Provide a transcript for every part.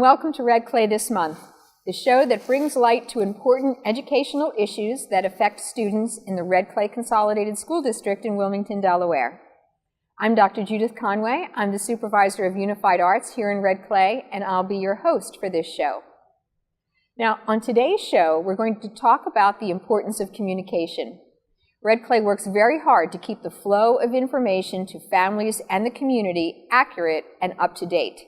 welcome to Red Clay This Month, the show that brings light to important educational issues that affect students in the Red Clay Consolidated School District in Wilmington, Delaware. I'm Dr. Judith Conway. I'm the Supervisor of Unified Arts here in Red Clay, and I'll be your host for this show. Now, on today's show, we're going to talk about the importance of communication. Red Clay works very hard to keep the flow of information to families and the community accurate and up to date.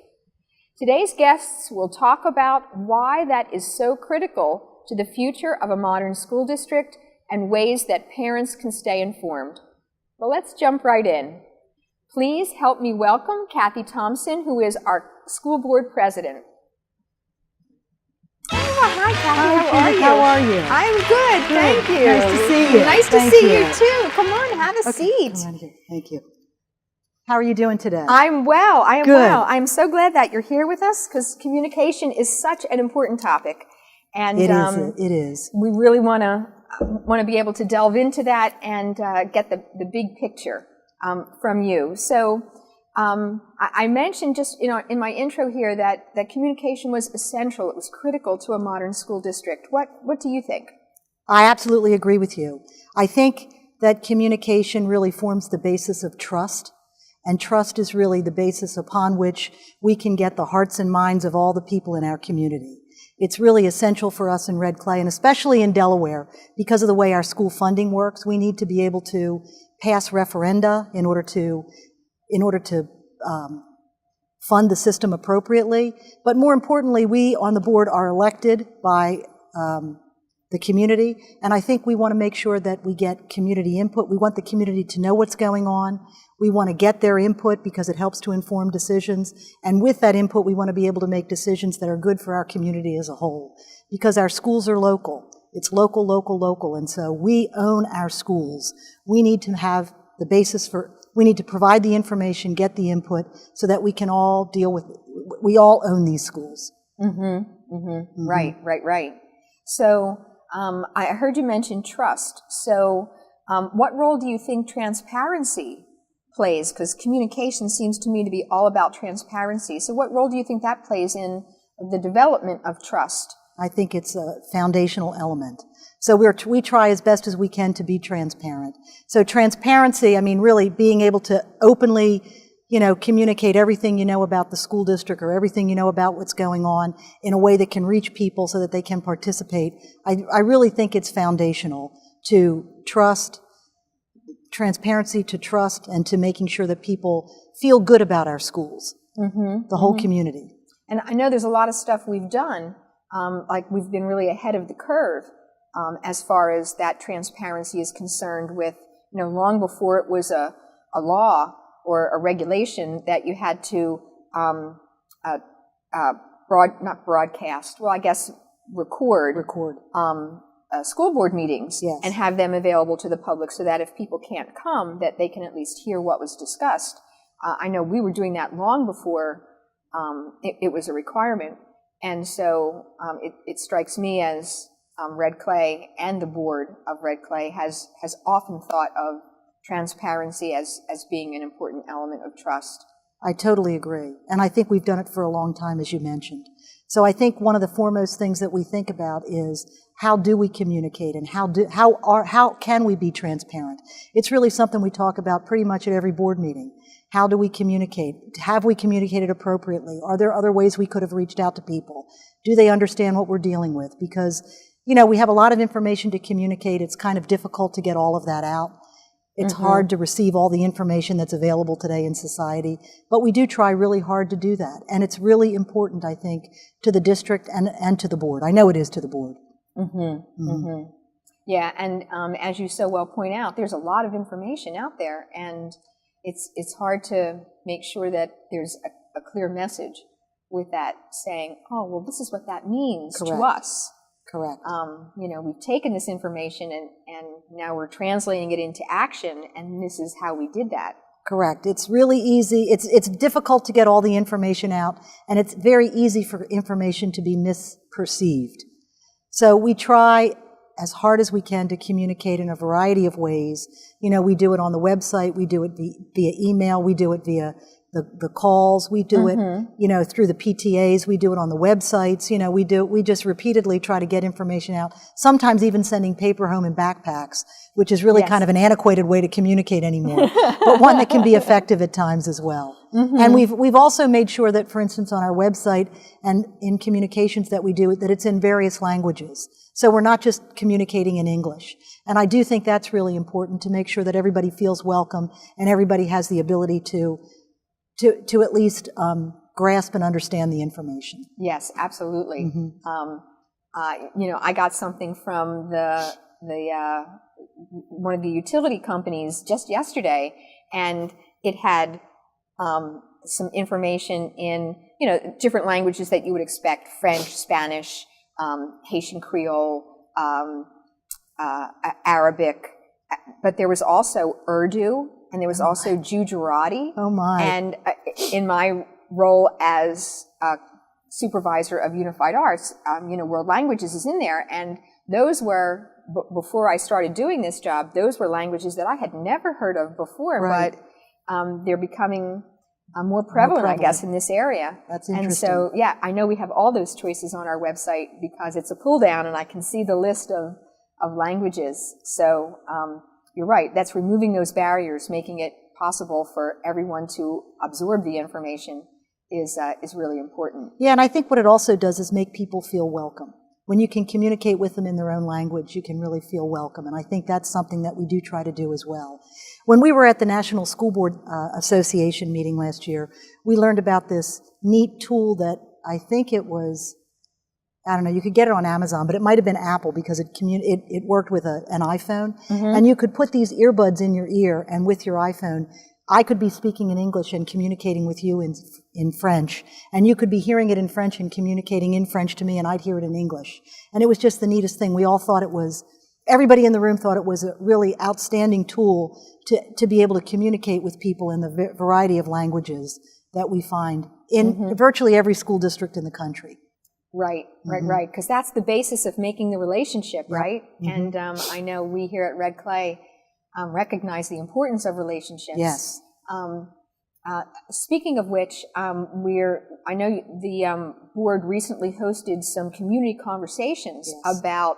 Today's guests will talk about why that is so critical to the future of a modern school district and ways that parents can stay informed. Well, let's jump right in. Please help me welcome Cathy Thompson, who is our school board president. Oh, hi, Cathy. How are you? I'm good. Thank you. Nice to see you. Nice to see you too. Come on, have a seat. Come on here. Thank you. How are you doing today? I'm well. I am Good. well. I'm so glad that you're here with us because communication is such an important topic, and It is. we really want to be able to delve into that and get the big picture from you. So I mentioned just in my intro here that communication was essential. It was critical to a modern school district. What do you think? I absolutely agree with you. I think that communication really forms the basis of trust. And trust is really the basis upon which we can get the hearts and minds of all the people in our community. It's really essential for us in Red Clay, and especially in Delaware, because of the way our school funding works. We need to be able to pass referenda in order to fund the system appropriately. But more importantly, we on the board are elected by the community, and I think we want to make sure that we get community input. We want the community to know what's going on. We want to get their input because it helps to inform decisions. And with that input, we want to be able to make decisions that are good for our community as a whole. Because our schools are local. It's local, local, local. And so we own our schools. We need to have the basis we need to provide the information, get the input, so that we can all deal with it. We all own these schools. Right. So I heard you mention trust. So what role do you think transparency plays? Because communication seems to me to be all about transparency. So what role do you think that plays in the development of trust? I think it's a foundational element. So we try as best as we can to be transparent. So transparency, I mean, really being able to openly, communicate everything you know about the school district or everything you know about what's going on in a way that can reach people so that they can participate. I really think it's foundational to trust, transparency, to trust, and to making sure that people feel good about our schools, the whole community. And I know there's a lot of stuff we've done, like we've been really ahead of the curve as far as that transparency is concerned with, long before it was a law or a regulation that you had to record school board meetings, yes, and have them available to the public so that if people can't come, that they can at least hear what was discussed. I know we were doing that long before it was a requirement. And so it strikes me as Red Clay and the board of Red Clay has often thought of transparency as being an important element of trust. I totally agree. And I think we've done it for a long time, as you mentioned. So I think one of the foremost things that we think about is how do we communicate and how can we be transparent? It's really something we talk about pretty much at every board meeting. How do we communicate? Have we communicated appropriately? Are there other ways we could have reached out to people? Do they understand what we're dealing with? Because, we have a lot of information to communicate. It's kind of difficult to get all of that out. It's hard to receive all the information that's available today in society, but we do try really hard to do that. And it's really important, I think, to the district and to the board. I know it is to the board. Yeah, and as you so well point out, there's a lot of information out there, and it's hard to make sure that there's a clear message with that saying, oh, well, this is what that means to us. Correct. We've taken this information and now we're translating it into action, and this is how we did that. Correct. It's really easy. It's difficult to get all the information out, and it's very easy for information to be misperceived. So we try as hard as we can to communicate in a variety of ways. We do it on the website, we do it via email, we do it via the calls. We do it, through the PTAs. We do it on the websites. We just repeatedly try to get information out, sometimes even sending paper home in backpacks, which is really kind of an antiquated way to communicate anymore, but one that can be effective at times as well. And we've also made sure that, for instance, on our website and in communications that we do, that it's in various languages. So we're not just communicating in English. And I do think that's really important, to make sure that everybody feels welcome and everybody has the ability to at least grasp and understand the information. Yes, absolutely. I got something from the one of the utility companies just yesterday, and it had some information in different languages that you would expect: French, Spanish, Haitian Creole, Arabic, but there was also Urdu, and there was also Gujarati. Oh my! And in my role as supervisor of Unified Arts, World Languages is in there, and those were, before I started doing this job, those were languages that I had never heard of before, but they're becoming more prevalent, I guess, in this area. That's interesting. And so, I know we have all those choices on our website because it's a pull down, and I can see the list of languages. So you're right, that's removing those barriers, making it possible for everyone to absorb the information is really important. Yeah, and I think what it also does is make people feel welcome. When you can communicate with them in their own language, you can really feel welcome, and I think that's something that we do try to do as well. When we were at the National School Board Association meeting last year, we learned about this neat tool that I think it was, I don't know, you could get it on Amazon, but it might have been Apple, because it worked with an iPhone, and you could put these earbuds in your ear, and with your iPhone, I could be speaking in English and communicating with you in French, and you could be hearing it in French and communicating in French to me, and I'd hear it in English. And it was just the neatest thing. We all thought it was, everybody in the room thought it was a really outstanding tool to be able to communicate with people in the variety of languages that we find in virtually every school district in the country. Right, right, because that's the basis of making the relationship, right? And I know we here at Red Clay recognize the importance of relationships. Yes. Speaking of which, I know the board recently hosted some community conversations about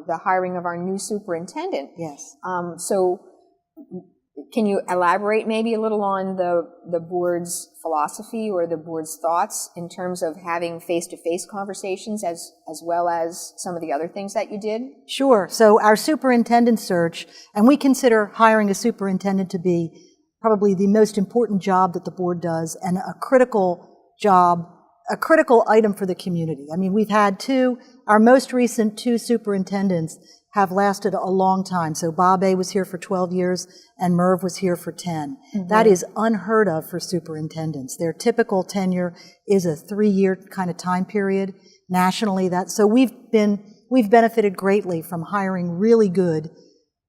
the hiring of our new superintendent. Yes. So can you elaborate maybe a little on the board's philosophy or the board's thoughts in terms of having face-to-face conversations as well as some of the other things that you did? Sure. So our superintendent search, and we consider hiring a superintendent to be probably the most important job that the board does, and a critical job, a critical item for the community. I mean, we've had our most recent two superintendents have lasted a long time. So Bob A. was here for 12 years and Merv was here for 10. That is unheard of for superintendents. Their typical tenure is a 3-year kind of time period nationally. So we've benefited greatly from hiring really good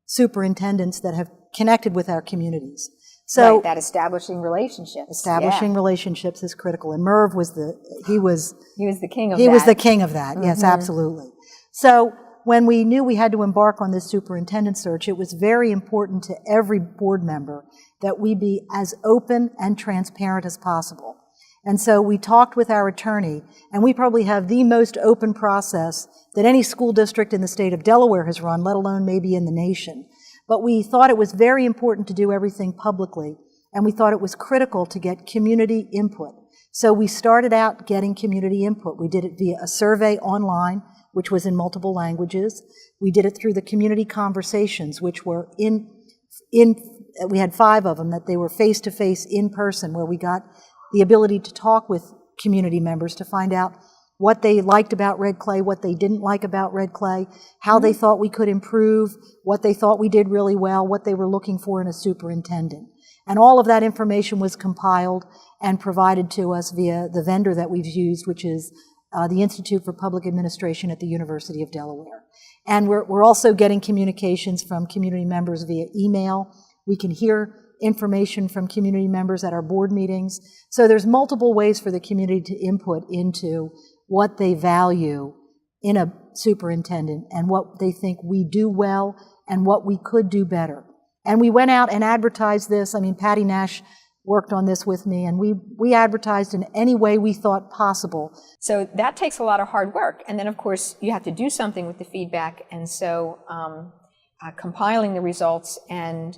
superintendents that have connected with our communities. So that establishing relationships. Establishing relationships is critical. And Merv was he was the king of that. He was the king of that. Yes, absolutely. So when we knew we had to embark on this superintendent search, it was very important to every board member that we be as open and transparent as possible. And so we talked with our attorney, and we probably have the most open process that any school district in the state of Delaware has run, let alone maybe in the nation. But we thought it was very important to do everything publicly, and we thought it was critical to get community input. So we started out getting community input. We did it via a survey online, which was in multiple languages. We did it through the community conversations, which were we had 5 of them, that they were face-to-face in person, where we got the ability to talk with community members to find out what they liked about Red Clay, what they didn't like about Red Clay, how they thought we could improve, what they thought we did really well, what they were looking for in a superintendent. And all of that information was compiled and provided to us via the vendor that we've used, which is the Institute for Public Administration at the University of Delaware. And we're also getting communications from community members via email. We can hear information from community members at our board meetings. So there's multiple ways for the community to input into what they value in a superintendent and what they think we do well and what we could do better. And we went out and advertised this. I mean, Patti Nash worked on this with me, and we advertised in any way we thought possible. So that takes a lot of hard work. And then, of course, you have to do something with the feedback. And so compiling the results and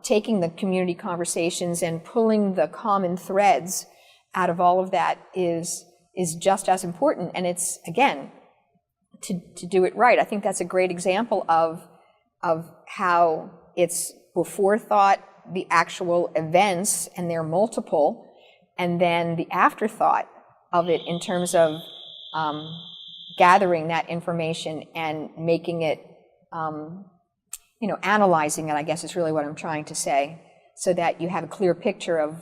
taking the community conversations and pulling the common threads out of all of that is just as important. And it's, again, to do it right. I think that's a great example of how it's before thought, the actual events, and they're multiple, and then the afterthought of it in terms of gathering that information and making it, analyzing it, I guess is really what I'm trying to say, so that you have a clear picture of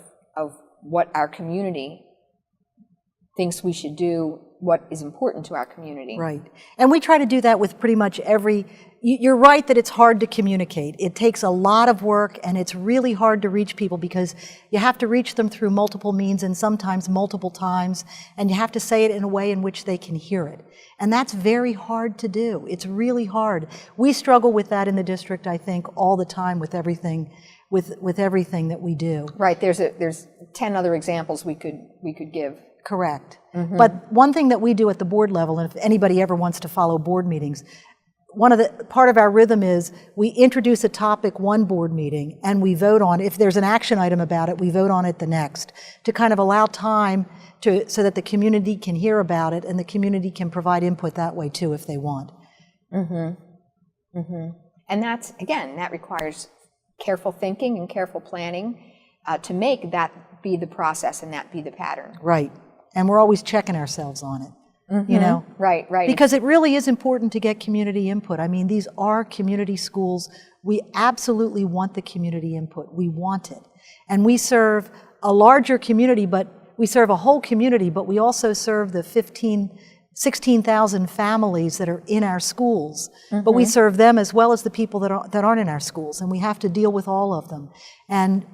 what our community thinks we should do, what is important to our community. Right. And we try to do that with pretty much you're right that it's hard to communicate. It takes a lot of work, and it's really hard to reach people because you have to reach them through multiple means and sometimes multiple times, and you have to say it in a way in which they can hear it. And that's very hard to do. It's really hard. We struggle with that in the district, I think, all the time with everything that we do. Right. There's 10 other examples we could give. Correct. Mm-hmm. But one thing that we do at the board level, and if anybody ever wants to follow board meetings, part of our rhythm is we introduce a topic one board meeting and we vote on, if there's an action item about it, we vote on it the next, to kind of allow time so that the community can hear about it and the community can provide input that way too if they want. Mm-hmm. Mm-hmm. And that requires careful thinking and careful planning to make that be the process and that be the pattern. Right. And we're always checking ourselves on it. Mm-hmm. Right. Because it really is important to get community input. I mean, these are community schools. We absolutely want the community input. We want it. And we serve a larger community, we serve a whole community, but we also serve the 16,000 families that are in our schools. Mm-hmm. But we serve them as well as the people that aren't in our schools, and we have to deal with all of them. And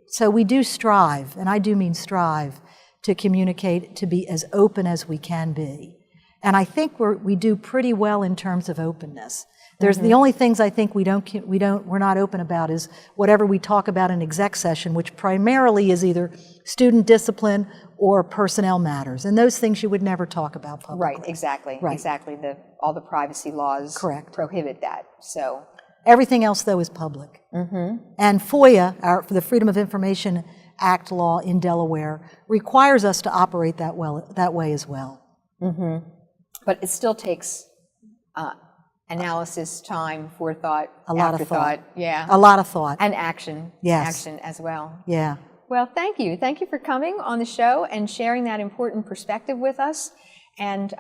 so we do strive, and I do mean strive, to communicate, to be as open as we can be. And I think we do pretty well in terms of openness. There's the only things I think we're not open about is whatever we talk about in exec session, which primarily is either student discipline or personnel matters. And those things you would never talk about publicly. Right, exactly. Right. Exactly. All the privacy laws prohibit that. So everything else, though, is public. Mm-hmm. And FOIA, the Freedom of Information Act law in Delaware, requires us to operate that way as well. Mm-hmm. But it still takes analysis, time, forethought, afterthought. Yeah. A lot of thought. And action. Yes. Action as well. Yeah. Well, thank you. Thank you for coming on the show and sharing that important perspective with us. And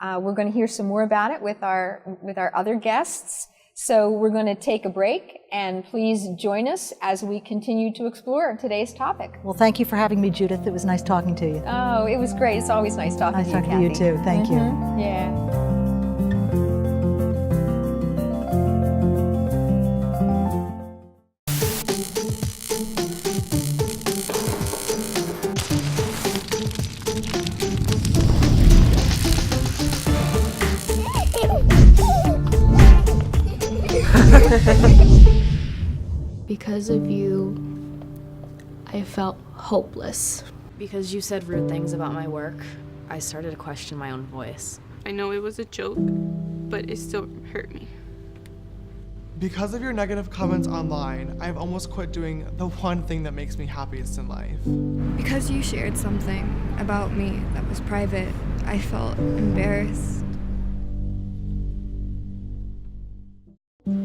we're going to hear some more about it with our other guests. So we're going to take a break, and please join us as we continue to explore today's topic. Well, thank you for having me, Judith. It was nice talking to you. Oh, it was great. It's always nice talking to you, Cathy. Nice talking to you, too. Thank you. Yeah. Because of you, I felt hopeless. Because you said rude things about my work, I started to question my own voice. I know it was a joke, but it still hurt me. Because of your negative comments online, I've almost quit doing the one thing that makes me happiest in life. Because you shared something about me that was private, I felt embarrassed.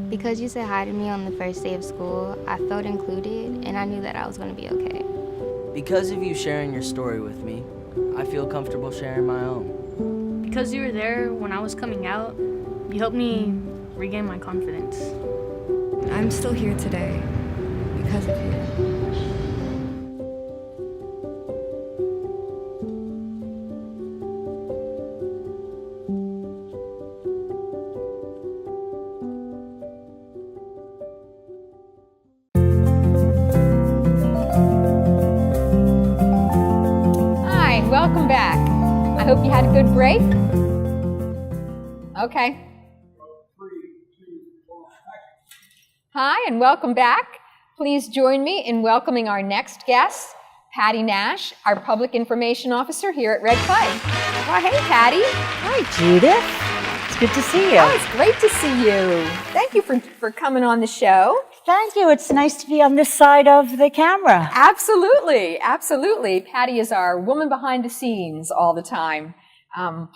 Because you said hi to me on the first day of school, I felt included, and I knew that I was going to be okay. Because of you sharing your story with me, I feel comfortable sharing my own. Because you were there when I was coming out, you helped me regain my confidence. I'm still here today because of you. Welcome back. I hope you had a good break. Okay. Hi, and welcome back. Please join me in welcoming our next guest, Pati Nash, our Public Information Officer here at Red Clay. Well, hey, Pati. Hi, Judith. It's good to see you. Oh, it's great to see you. Thank you for coming on the show. Thank you. It's nice to be on this side of the camera. Absolutely, absolutely. Pati is our woman behind the scenes all the time,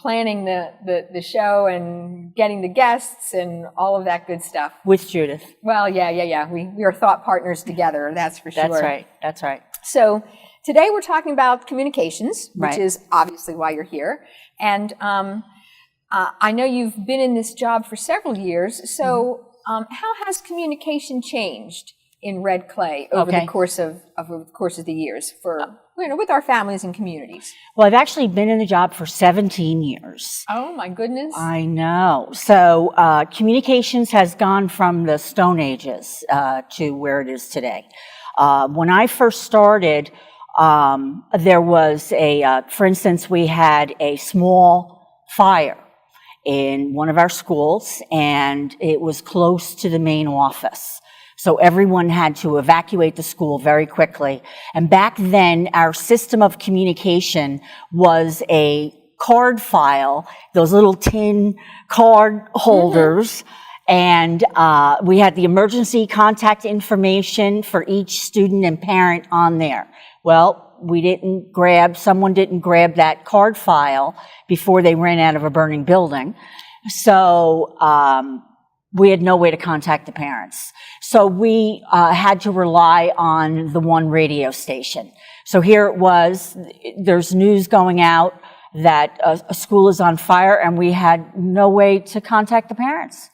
planning the show and getting the guests and all of that good stuff. With Judith. Well, yeah. We are thought partners together, that's for sure. That's right. So today we're talking about communications, which Right. is obviously why you're here. And I know you've been in this job for several years, so how has communication changed in Red Clay over the course of the years for with our families and communities? Well, I've actually been in the job for 17 years. Oh my goodness! I know. So communications has gone from the Stone Ages to where it is today. When I first started, there was for instance, we had a small fire in one of our schools, and it was close to the main office. So everyone had to evacuate the school very quickly. And back then, our system of communication was a card file, those little tin card holders, and we had the emergency contact information for each student and parent on there. Well, someone didn't grab that card file before they ran out of a burning building. So we had no way to contact the parents. So we had to rely on the one radio station. So here it was, there's news going out that a school is on fire, and we had no way to contact the parents.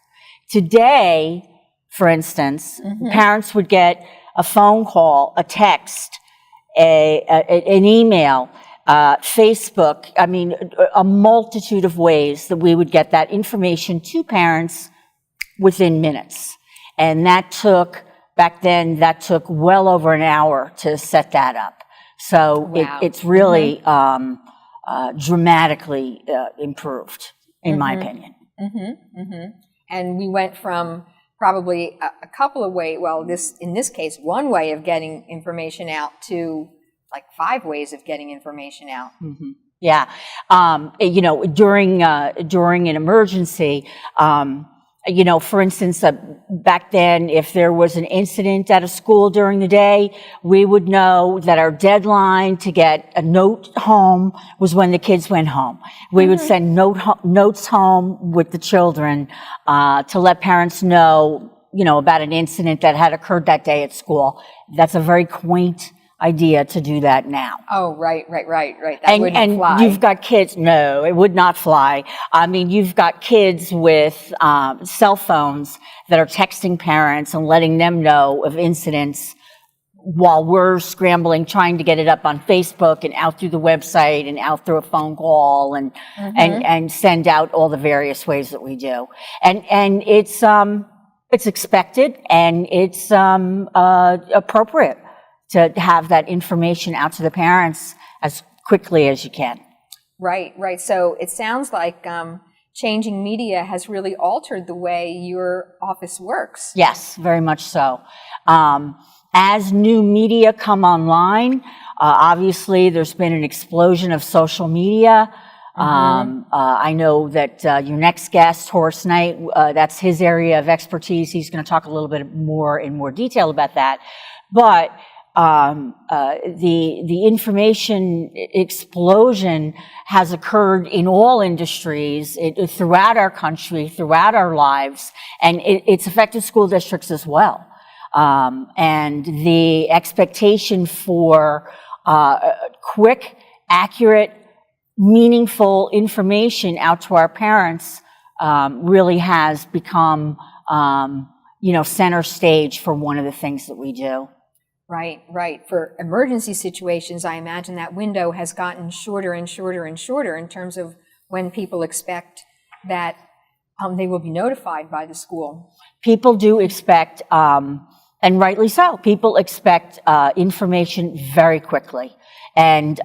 Today, for instance, parents would get a phone call, a text, an email, Facebook, a multitude of ways that we would get that information to parents within minutes. And back then, that took well over an hour to set that up. So Wow. it's really dramatically improved, in my opinion. And we went from probably a couple of ways, in this case, one way of getting information out to like 5 ways of getting information out. Yeah. During an emergency, for instance, back then, if there was an incident at a school during the day, we would know that our deadline to get a note home was when the kids went home. We would send notes home with the children to let parents know, about an incident that had occurred that day at school. That's a very quaint idea to do that now. Oh, right. That wouldn't fly. And you've got kids, no, it would not fly. You've got kids with cell phones that are texting parents and letting them know of incidents while we're scrambling, trying to get it up on Facebook and out through the website and out through a phone call and send out all the various ways that we do. And it's expected, and it's appropriate to have that information out to the parents as quickly as you can. Right. So it sounds like changing media has really altered the way your office works. Yes, very much so. As new media come online, obviously there's been an explosion of social media. I know that your next guest, Horace Knight, that's his area of expertise. He's going to talk a little bit more in more detail about that. But the information explosion has occurred in all industries, throughout our country, throughout our lives, and it's affected school districts as well. And the expectation for quick, accurate, meaningful information out to our parents really has become, center stage for one of the things that we do. Right. For emergency situations, I imagine that window has gotten shorter and shorter and shorter in terms of when people expect that they will be notified by the school. People do expect, and rightly so, people expect information very quickly. And,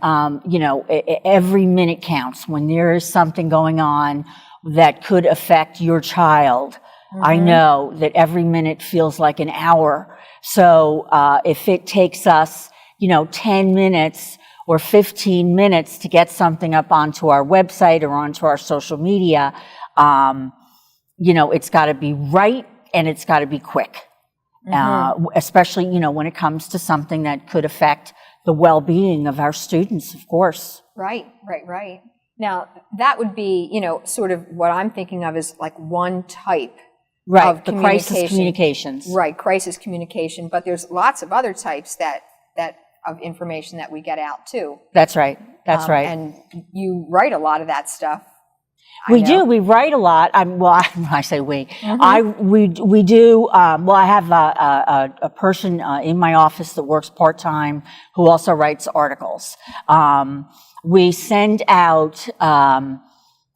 every minute counts when there is something going on that could affect your child. I know that every minute feels like an hour. So if it takes us, 10 minutes or 15 minutes to get something up onto our website or onto our social media, it's got to be right and it's got to be quick. Especially, when it comes to something that could affect the well-being of our students, of course. Right. Now, that would be, sort of what I'm thinking of as like one type of the crisis communications. Right, crisis communication. But there's lots of other types that of information that we get out too. That's right. And you write a lot of that stuff. We do. We write a lot. I say we. We do. I have a person in my office that works part-time who also writes articles. We send out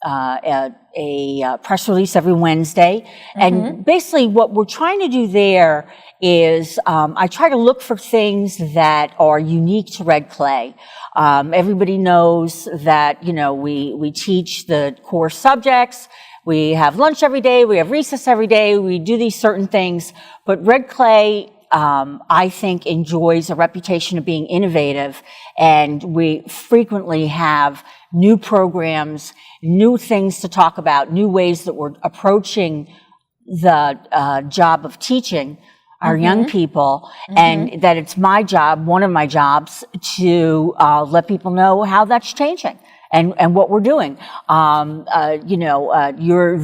a press release every Wednesday. And basically what we're trying to do there is I try to look for things that are unique to Red Clay. Everybody knows that, we teach the core subjects. We have lunch every day. We have recess every day. We do these certain things. But Red Clay, I think, enjoys a reputation of being innovative. And we frequently have new programs, new things to talk about, new ways that we're approaching the job of teaching our young people, and that it's my job, one of my jobs, to let people know how that's changing and what we're doing.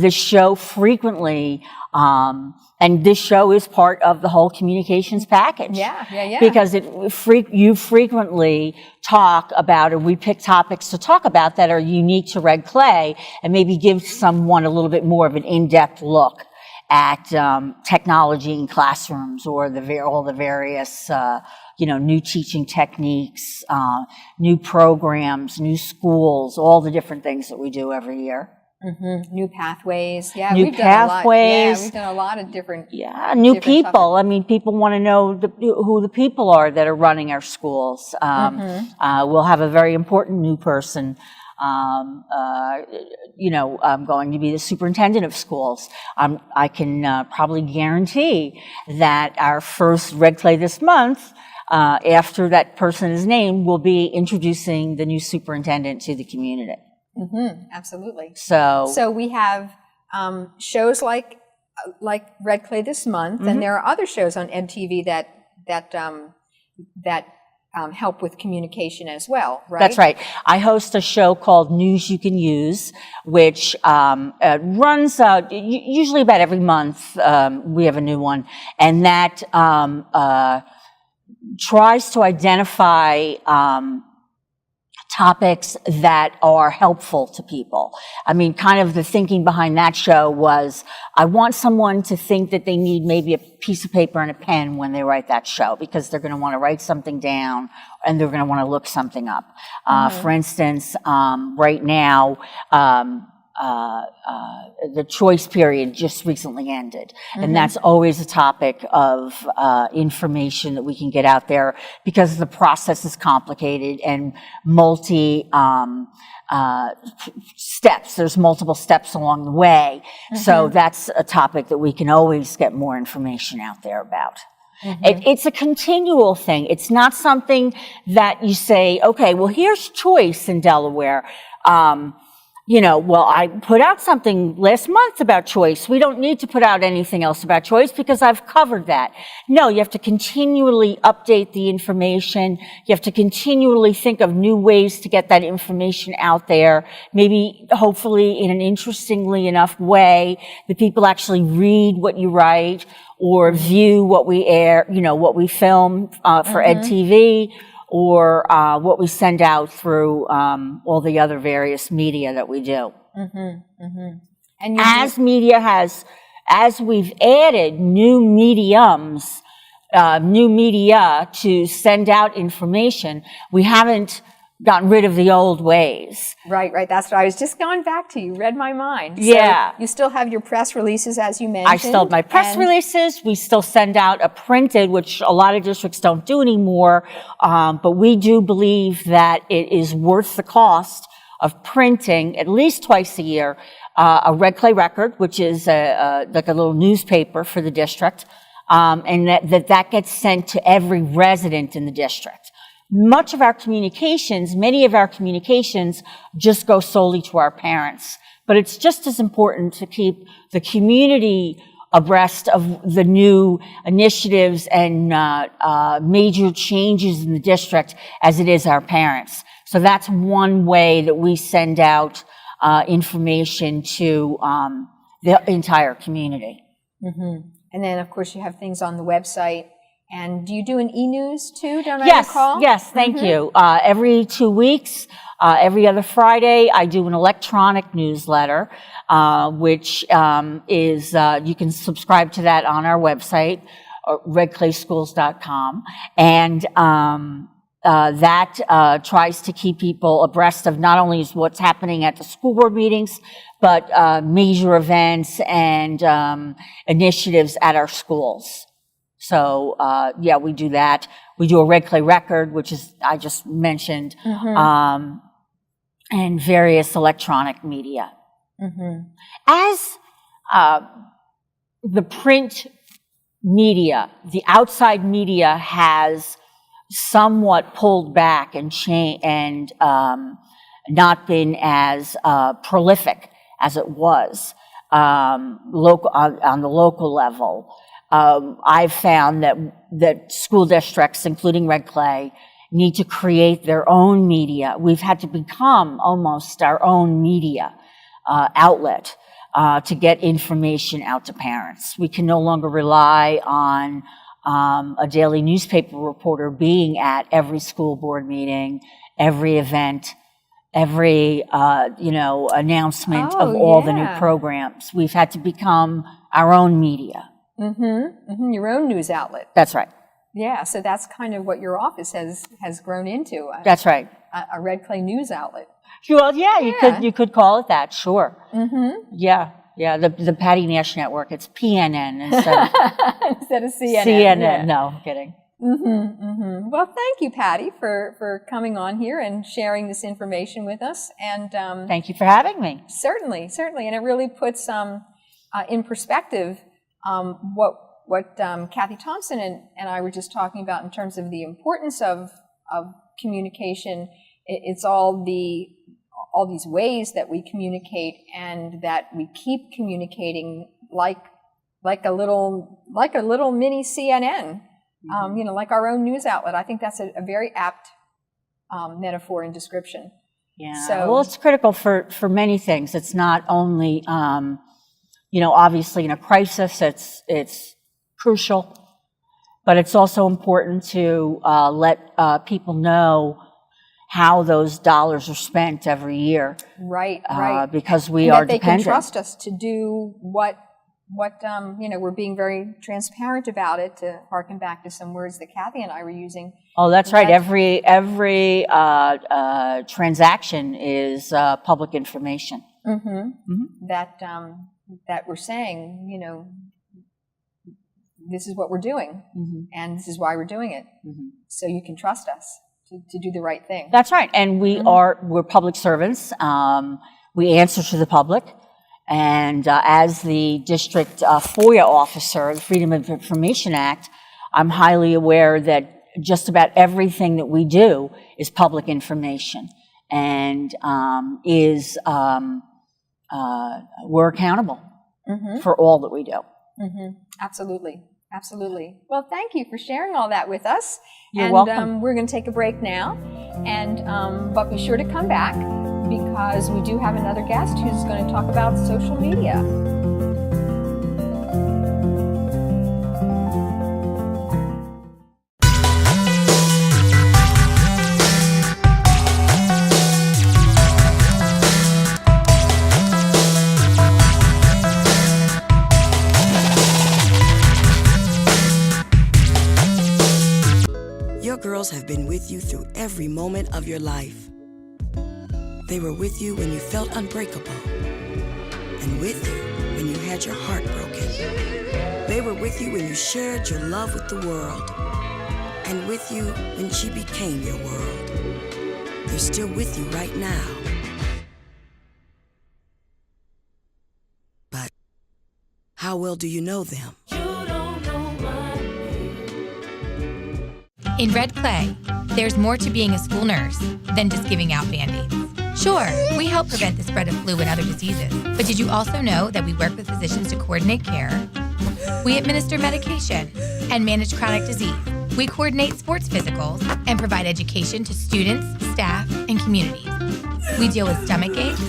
This show frequently, and this show is part of the whole communications package. Yeah. Because you frequently talk about, or we pick topics to talk about that are unique to Red Clay, and maybe give someone a little bit more of an in-depth look at technology in classrooms, or all the various new teaching techniques, new programs, new schools, all the different things that we do every year. New pathways. Yeah, we've done a lot of different. Yeah, new people. Topics. I mean, people want to know who the people are that are running our schools. We'll have a very important new person. I'm going to be the superintendent of schools. I can probably guarantee that our first Red Clay this month, after that person is named, will be introducing the new superintendent to the community. Absolutely. So we have shows like Red Clay this month, and there are other shows on EDtv that help with communication as well, right? That's right. I host a show called News You Can Use, which runs usually about every month. We have a new one, and that tries to identify topics that are helpful to people. I mean, kind of the thinking behind that show was, I want someone to think that they need maybe a piece of paper and a pen when they write that show, because they're going to want to write something down and they're going to want to look something up. For instance, right now, the choice period just recently ended. And that's always a topic of information that we can get out there, because the process is complicated and steps. There's multiple steps along the way. So that's a topic that we can always get more information out there about. It's a continual thing. It's not something that you say, okay, well, here's choice in Delaware. I put out something last month about choice. We don't need to put out anything else about choice because I've covered that. No, you have to continually update the information. You have to continually think of new ways to get that information out there, maybe hopefully in an interestingly enough way that people actually read what you write or view what we air, what we film for EDtv. Or what we send out through all the other various media that we do. And as we've added new media to send out information, we haven't gotten rid of the old ways. Right. That's what I was just going back to. You read my mind. Yeah. So you still have your press releases, as you mentioned. I still have my press releases. We still send out a printed, which a lot of districts don't do anymore. But we do believe that it is worth the cost of printing at least twice a year a Red Clay Record, which is like a little newspaper for the district, and that gets sent to every resident in the district. Many of our communications just go solely to our parents, but it's just as important to keep the community abreast of the new initiatives and major changes in the district as it is our parents. So that's one way that we send out information to the entire community. Mm-hmm. And then, of course, you have things on the website. And do you do an e-news too, don't I recall? Yes, thank you. Every 2 weeks, every other Friday, I do an electronic newsletter, which is, you can subscribe to that on our website, redclayschools.com. And that tries to keep people abreast of not only what's happening at the school board meetings, but major events and initiatives at our schools. So, yeah, we do that. We do a Red Clay Record, which is, I just mentioned, and various electronic media. As the print media, the outside media has somewhat pulled back and not been as prolific as it was on the local level. I've found that school districts, including Red Clay, need to create their own media. We've had to become almost our own media outlet to get information out to parents. We can no longer rely on a daily newspaper reporter being at every school board meeting, every event, every announcement of all the new programs. We've had to become our own media. Your own news outlet. That's right. Yeah, so that's kind of what your office has grown into. That's right. A Red Clay news outlet. Well, you could call it that, sure. Yeah, the Pati Nash Network, it's PNN instead of CNN. CNN, no, I'm kidding. Well, thank you, Pati, for coming on here and sharing this information with us. And thank you for having me. Certainly, and it really puts in perspective what Cathy Thompson and I were just talking about in terms of the importance of communication. It's all these ways that we communicate and that we keep communicating like a little mini CNN, like our own news outlet. I think that's a very apt metaphor and description. Yeah. So, well, it's critical for many things. It's not only obviously in a crisis, it's crucial, but it's also important to let people know how those dollars are spent every year. Right. Because we are dependent. That they can trust us to do what we're being very transparent about it, to harken back to some words that Cathy and I were using. Oh, that's right. Every transaction is public information. That we're saying, this is what we're doing, and this is why we're doing it. So you can trust us to do the right thing. That's right. And we're public servants. We answer to the public. And as the district FOIA officer, the Freedom of Information Act, I'm highly aware that just about everything that we do is public information and we're accountable for all that we do. Absolutely. Well, thank you for sharing all that with us. You're welcome. We're going to take a break now, but be sure to come back because we do have another guest who's going to talk about social media. Your girls have been with you through every moment of your life. They were with you when you felt unbreakable, and with you when you had your heart broken. They were with you when you shared your love with the world, and with you when she became your world. They're still with you right now. how well do you know them? In Red Clay, there's more to being a school nurse than just giving out Band-Aids. Sure, we help prevent the spread of flu and other diseases, but did you also know that we work with physicians to coordinate care? We administer medication and manage chronic disease. We coordinate sports physicals and provide education to students, staff, and communities. We deal with stomach aches,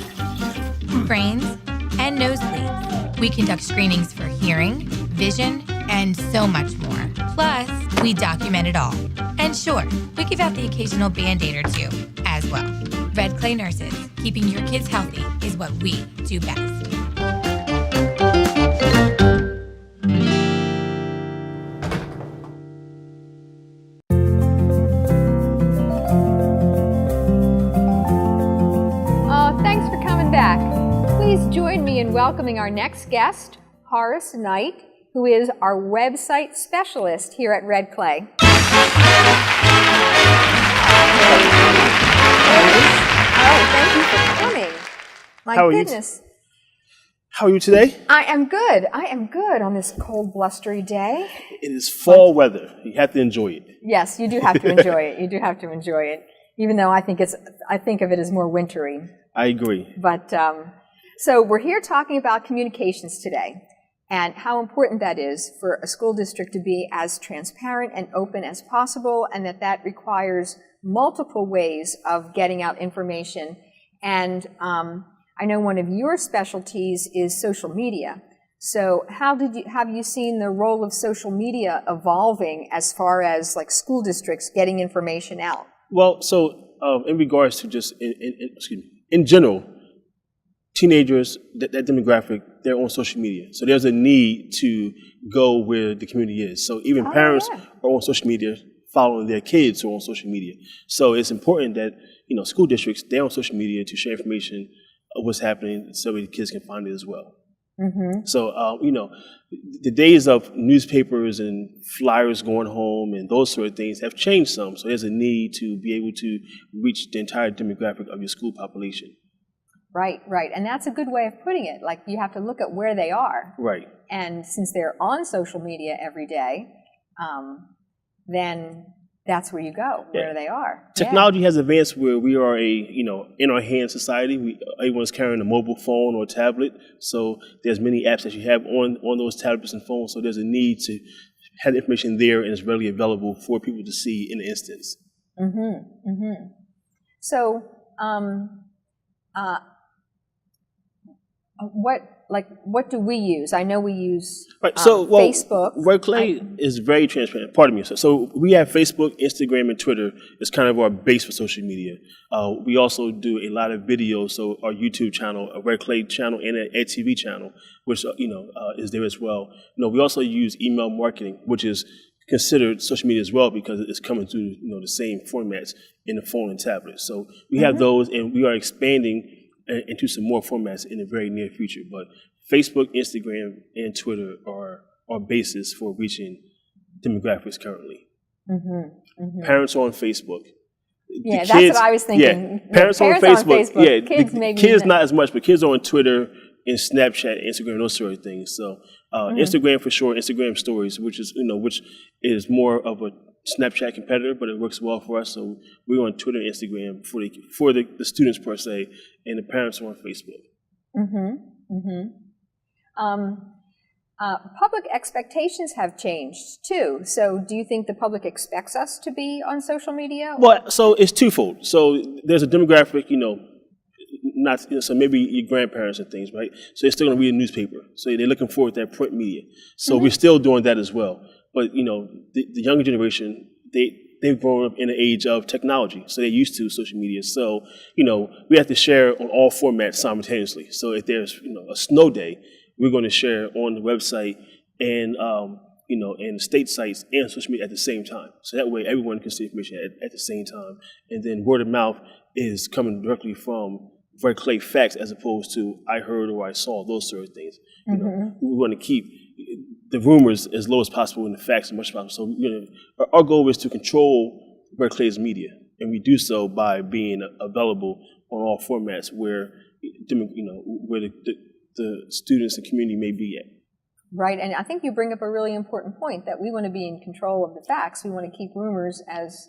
sprains, and nosebleeds. We conduct screenings for hearing, vision, and so much more. Plus, we document it all. And sure, we give out the occasional Band-Aid or two as well. Red Clay Nurses, keeping your kids healthy is what we do best. Thanks for coming back. Please join me in welcoming our next guest, Horace Knight, who is our website specialist here at Red Clay. Oh, thank you for coming. My goodness. How are you today? I am good. I am good on this cold, blustery day. It is fall weather. You have to enjoy it. Yes, you do have to enjoy it. You do have to enjoy it, even though I think of it as more wintry. I agree. But so we're here talking about communications today and how important that is for a school district to be as transparent and open as possible, and that requires multiple ways of getting out information. And I know one of your specialties is social media. So have you seen the role of social media evolving as far as like school districts getting information out? Well, so in regards to just in general, teenagers, that demographic, they're on social media. So there's a need to go where the community is. So even parents are on social media, following their kids who are on social media. So it's important that, school districts, they're on social media to share information of what's happening so the kids can find it as well. Mm-hmm. So, the days of newspapers and flyers going home and those sort of things have changed some. So there's a need to be able to reach the entire demographic of your school population. Right. And that's a good way of putting it. Like, you have to look at where they are. Right. And since they're on social media every day, then that's where you go, where they are. Technology has advanced where we are in our hand society. Everyone's carrying a mobile phone or a tablet. So there's many apps that you have on those tablets and phones. So there's a need to have information there and it's readily available for people to see in an instance. Mm-hmm. Mm-hmm. So, what do we use? I know we use Facebook. Red Clay is very transparent. Pardon me. So we have Facebook, Instagram, and Twitter is kind of our base for social media. We also do a lot of videos. So our YouTube channel, a Red Clay channel, and an EDtv channel, which is there as well. We also use email marketing, which is considered social media as well because it's coming through the same formats in the phone and tablet. So we have those, and we are expanding into some more formats in the very near future. But Facebook, Instagram, and Twitter are our basis for reaching demographics currently. Mm-hmm. Mm-hmm. Parents are on Facebook. Yeah, that's what I was thinking. Yeah, parents on Facebook. Yeah, kids not as much, but kids are on Twitter and Snapchat, Instagram, those sort of things. So Instagram for sure, Instagram stories, which is more of a Snapchat competitor, but it works well for us. So we're on Twitter and Instagram for the students per se, and the parents are on Facebook. Mm-hmm. Mm-hmm. Public expectations have changed too. So do you think the public expects us to be on social media? Well, so it's twofold. So there's a demographic, so maybe your grandparents and things, right? So they're still going to read a newspaper. So they're looking forward to that print media. So we're still doing that as well. But, the younger generation, they've grown up in an age of technology. So they're used to social media. So, we have to share on all formats simultaneously. So if there's, a snow day, we're going to share on the website and, and state sites and social media at the same time. So that way everyone can see information at the same time. And then word of mouth is coming directly from Red Clay facts as opposed to I heard or I saw, those sort of things. We want to keep the rumors as low as possible and the facts as much as possible. So our goal is to control Red Clay's media, and we do so by being available on all formats where the students and community may be at. Right, and I think you bring up a really important point that we want to be in control of the facts. We want to keep rumors as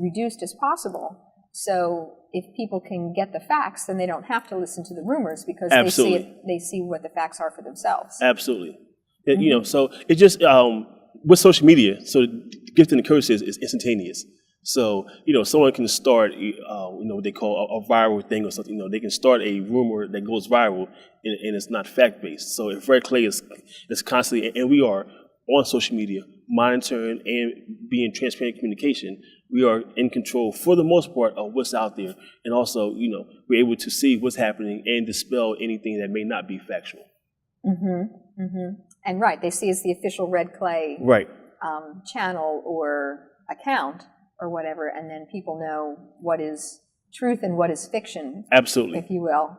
reduced as possible. So if people can get the facts, then they don't have to listen to the rumors because they see what the facts are for themselves. Absolutely. You know, so it just with social media. So the gift and the curse is instantaneous. So, you know, someone can start, you know, what they call a viral thing or something. You know, they can start a rumor that goes viral and it's not fact-based. So if Red Clay is constantly, and we are on social media, monitoring and being transparent in communication, we are in control for the most part of what's out there. And also, you know, we're able to see what's happening and dispel anything that may not be factual. And right, they see it's the official Red Clay channel or account or whatever, and then people know what is truth and what is fiction. Absolutely. If you will.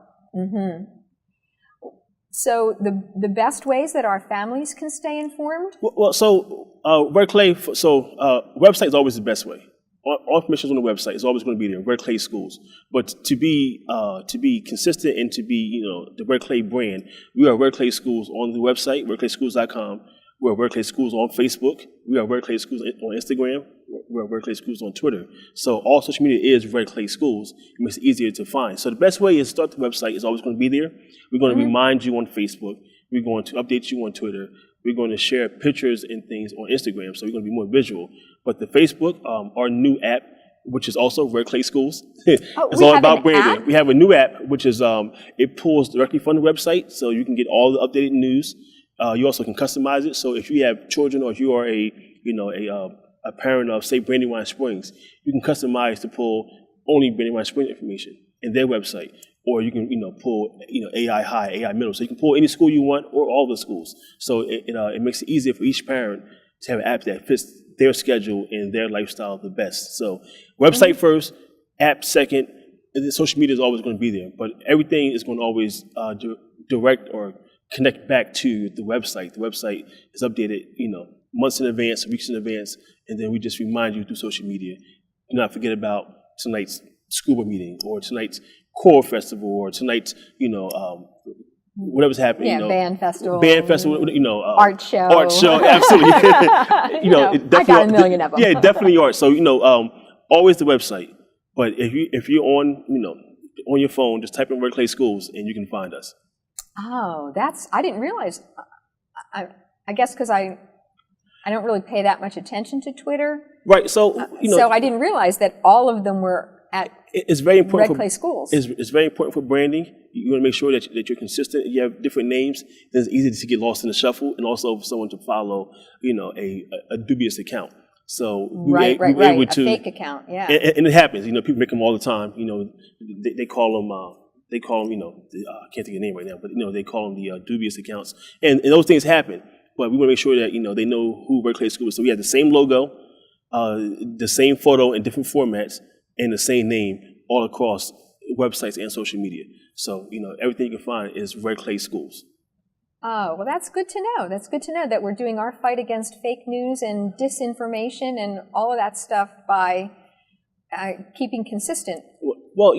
So the best ways that our families can stay informed? Well, so Red Clay, website is always the best way. All information is on the website. It's always going to be there. Red Clay Schools. But to be consistent and to be, you know, the Red Clay brand, we are Red Clay Schools on the website, redclayschools.com. We're Red Clay Schools on Facebook. We are Red Clay Schools on Instagram. We're Red Clay Schools on Twitter. So all social media is Red Clay Schools. It makes it easier to find. So the best way is start the website. It's always going to be there. We're going to remind you on Facebook. We're going to update you on Twitter. We're going to share pictures and things on Instagram. So we're going to be more visual. But the Facebook, our new app, which is also Red Clay Schools. It's all about branding. App? We have a new app, which is it pulls directly from the website, so you can get all the updated news. You also can customize it. So if you have children, or if you are a parent of, say, Brandywine Springs, you can customize to pull only Brandywine Springs information in their website, or you can pull AI High, AI Middle. So you can pull any school you want or all the schools. So it makes it easier for each parent to have an app that fits their schedule and their lifestyle the best. So website first, app second, and then social media is always going to be there. But everything is going to always direct or connect back to the website. The website is updated, months in advance, weeks in advance, and then we just remind you through social media. Do not forget about tonight's scuba meeting, or tonight's choral festival, or tonight's, whatever's happening. Yeah, band festival. Art show. Art show, absolutely. I got a million of them. Yeah, definitely art. So, always the website. But if you're on your phone, just type in Red Clay Schools and you can find us. Oh, I didn't realize. I guess because I don't really pay that much attention to Twitter. Right. So so I didn't realize that all of them were at it's very important Red Clay Schools. It's very important for branding. You want to make sure that you're consistent. You have different names. Then it's easy to get lost in the shuffle, and also for someone to follow, a dubious account. So right. A fake account, yeah. And it happens. People make them all the time. They call them. I can't think of the name right now, but they call them the dubious accounts, and those things happen. But we want to make sure that they know who Red Clay School is. So we have the same logo, the same photo in different formats, and the same name all across websites and social media. So everything you can find is Red Clay Schools. Oh, well, that's good to know. That's good to know that we're doing our fight against fake news and disinformation and all of that stuff by keeping consistent. Well,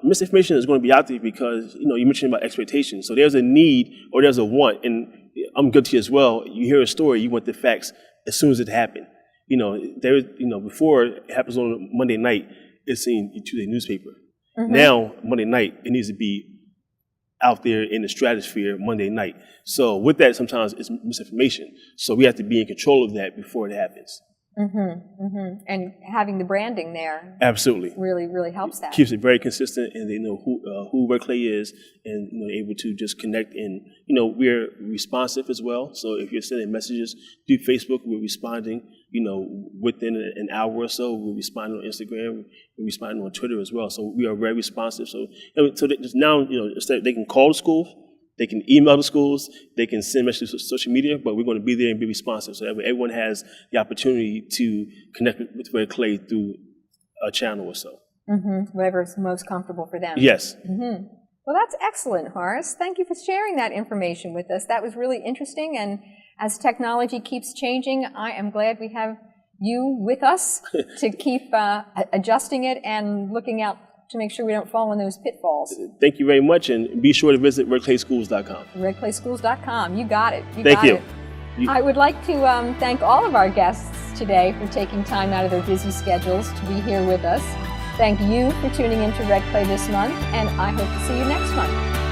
misinformation is going to be out there because, you mentioned about expectations. So there's a need or there's a want, and I'm guilty as well. You hear a story, you want the facts as soon as it happened. Before it happens on Monday night, it's in the Tuesday newspaper. Now, Monday night, it needs to be out there in the stratosphere Monday night. So with that, sometimes it's misinformation. So we have to be in control of that before it happens. And having the branding there absolutely really helps that. Keeps it very consistent, and they know who Red Clay is, and able to just connect. And we're responsive as well. So if you're sending messages through Facebook, we're responding. Within an hour or so, we're responding on Instagram. We're responding on Twitter as well. So we are very responsive. So now instead they can call the school. They can email the schools, they can send messages to social media, but we're going to be there and be responsive so that everyone has the opportunity to connect with Red Clay through a channel or so. Whatever is most comfortable for them. Yes. Well, that's excellent, Horace. Thank you for sharing that information with us. That was really interesting, and as technology keeps changing, I am glad we have you with us to keep adjusting it and looking out to make sure we don't fall in those pitfalls. Thank you very much, and be sure to visit redclayschools.com. Redclayschools.com. You got it. Thank you. I would like to thank all of our guests today for taking time out of their busy schedules to be here with us. Thank you for tuning in to Red Clay this month, and I hope to see you next month.